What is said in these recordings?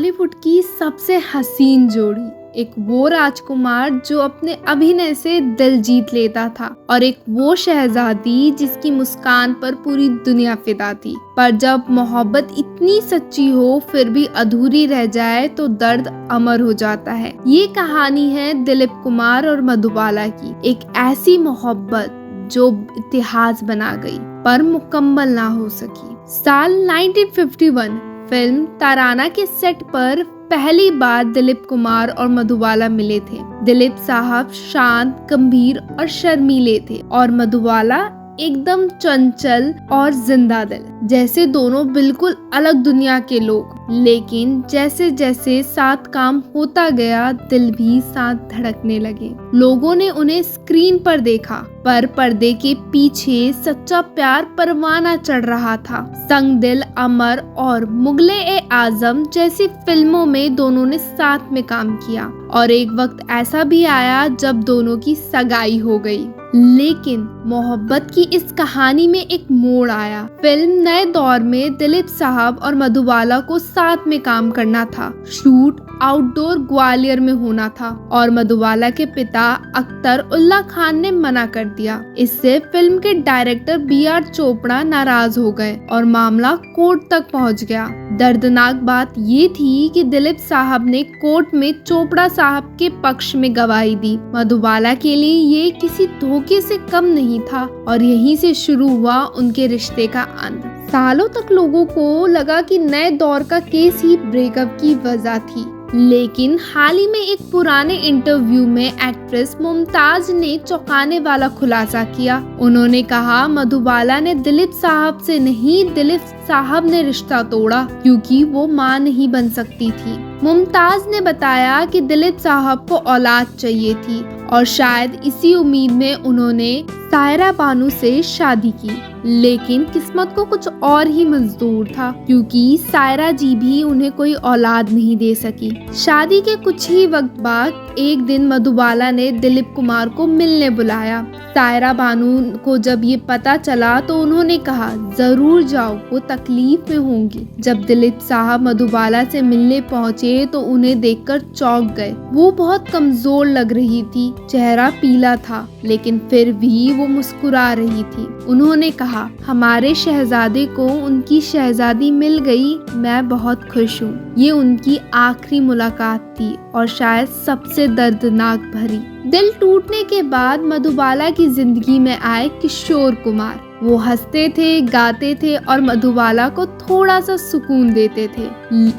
बॉलीवुड की सबसे हसीन जोड़ी, एक वो राजकुमार जो अपने अभिनय से दिल जीत लेता था और एक वो शहजादी जिसकी मुस्कान पर पूरी दुनिया फिदा थी। पर जब मोहब्बत इतनी सच्ची हो फिर भी अधूरी रह जाए तो दर्द अमर हो जाता है। ये कहानी है दिलीप कुमार और मधुबाला की, एक ऐसी मोहब्बत जो इतिहास बना गई पर मुकम्मल ना हो सकी। साल 1951 फिल्म ताराना के सेट पर पहली बार दिलीप कुमार और मधुबाला मिले थे। दिलीप साहब शांत, गंभीर और शर्मीले थे और मधुबाला एकदम चंचल और जिंदा दिल, जैसे दोनों बिल्कुल अलग दुनिया के लोग। लेकिन जैसे जैसे साथ काम होता गया दिल भी साथ धड़कने लगे। लोगों ने उन्हें स्क्रीन पर देखा पर पर्दे के पीछे सच्चा प्यार परवाना चढ़ रहा था। संग दिल, अमर और मुगले-ए-आजम जैसी फिल्मों में दोनों ने साथ में काम किया और एक वक्त ऐसा भी आया जब दोनों की सगाई हो गई। लेकिन मोहब्बत की इस कहानी में एक मोड़ आया। फिल्म नए दौर में दिलीप साहब और मधुबाला को साथ में काम करना था। शूट आउटडोर ग्वालियर में होना था और मधुबाला के पिता अख्तर उल्ला खान ने मना कर दिया। इससे फिल्म के डायरेक्टर B.R. चोपड़ा नाराज हो गए और मामला कोर्ट तक पहुंच गया। दर्दनाक बात ये थी कि दिलीप साहब ने कोर्ट में चोपड़ा साहब के पक्ष में गवाही दी। मधुबाला के लिए ये किसी धोखे से कम नहीं था और यहीं से शुरू हुआ उनके रिश्ते का अंत। सालों तक लोगों को लगा कि नए दौर का केस ही ब्रेकअप की वजह थी, लेकिन हाल ही में एक पुराने इंटरव्यू में एक्ट्रेस मुमताज ने चौंकाने वाला खुलासा किया। उन्होंने कहा, मधुबाला ने दिलीप साहब से नहीं, दिलीप साहब ने रिश्ता तोड़ा क्योंकि वो मां नहीं बन सकती थी। मुमताज ने बताया कि दिलीप साहब को औलाद चाहिए थी और शायद इसी उम्मीद में उन्होंने सायरा बानू से शादी की। लेकिन किस्मत को कुछ और ही मंजूर था क्योंकि सायरा जी भी उन्हें कोई औलाद नहीं दे सकी। शादी के कुछ ही वक्त बाद एक दिन मधुबाला ने दिलीप कुमार को मिलने बुलाया। सायरा बानू को जब ये पता चला तो उन्होंने कहा, जरूर जाओ, वो तकलीफ में होंगी। जब दिलीप साहब मधुबाला से मिलने पहुंचे तो उन्हें देखकर चौंक गए। वो बहुत कमजोर लग रही थी, चेहरा पीला था, लेकिन फिर भी वो मुस्कुरा रही थी। उन्होंने कहा, हमारे शहजादे को उनकी शहजादी मिल गई, मैं बहुत खुश हूँ। ये उनकी आखिरी मुलाकात थी और शायद सबसे दर्दनाक भरी। दिल टूटने के बाद मधुबाला की जिंदगी में आए किशोर कुमार। वो हंसते थे, गाते थे और मधुबाला को थोड़ा सा सुकून देते थे।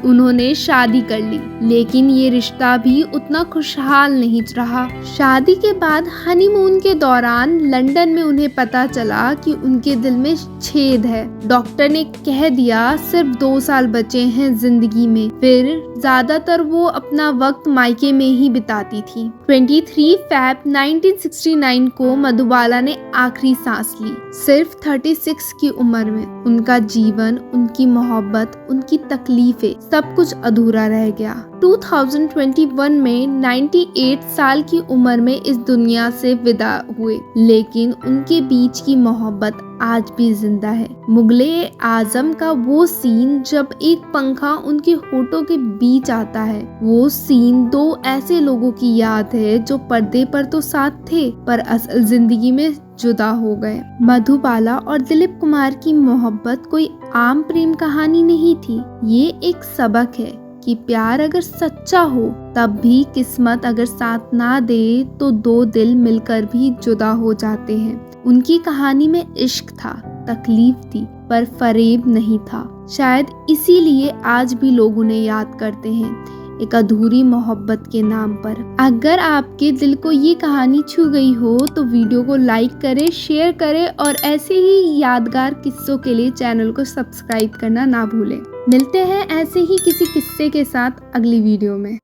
उन्होंने शादी कर ली, लेकिन ये रिश्ता भी उतना खुशहाल नहीं रहा। शादी के बाद हनीमून के दौरान लंदन में उन्हें पता चला कि उनके दिल में छेद है। डॉक्टर ने कह दिया सिर्फ 2 साल बचे हैं जिंदगी में। फिर ज्यादातर वो अपना वक्त मायके में ही बिताती थी। 23 फरवरी 1969 को मधुबाला ने आखिरी सांस ली, सिर्फ 36 की उम्र में। उनका जीवन, उनकी मोहब्बत, उनकी तकलीफें, सब कुछ अधूरा रह गया। 2021 में 98 साल की उम्र में इस दुनिया से विदा हुए, लेकिन उनके बीच की मोहब्बत आज भी जिंदा है। मुगले-ए-आजम का वो सीन जब एक पंखा उनके होठों के बीच आता है, वो सीन 2 ऐसे लोगों की याद है जो पर्दे पर तो साथ थे पर असल जिंदगी में जुदा हो गए। मधुबाला और दिलीप कुमार की मोहब्बत कोई आम प्रेम कहानी नहीं थी। ये एक सबक है कि प्यार अगर सच्चा हो तब भी किस्मत अगर साथ ना दे तो 2 दिल मिलकर भी जुदा हो जाते हैं। उनकी कहानी में इश्क था, तकलीफ थी, पर फरेब नहीं था। शायद इसीलिए आज भी लोग उन्हें याद करते हैं, एक अधूरी मोहब्बत के नाम पर। अगर आपके दिल को ये कहानी छू गई हो तो वीडियो को लाइक करें, शेयर करें और ऐसे ही यादगार किस्सों के लिए चैनल को सब्सक्राइब करना ना भूलें। मिलते हैं ऐसे ही किसी किस्से के साथ अगली वीडियो में।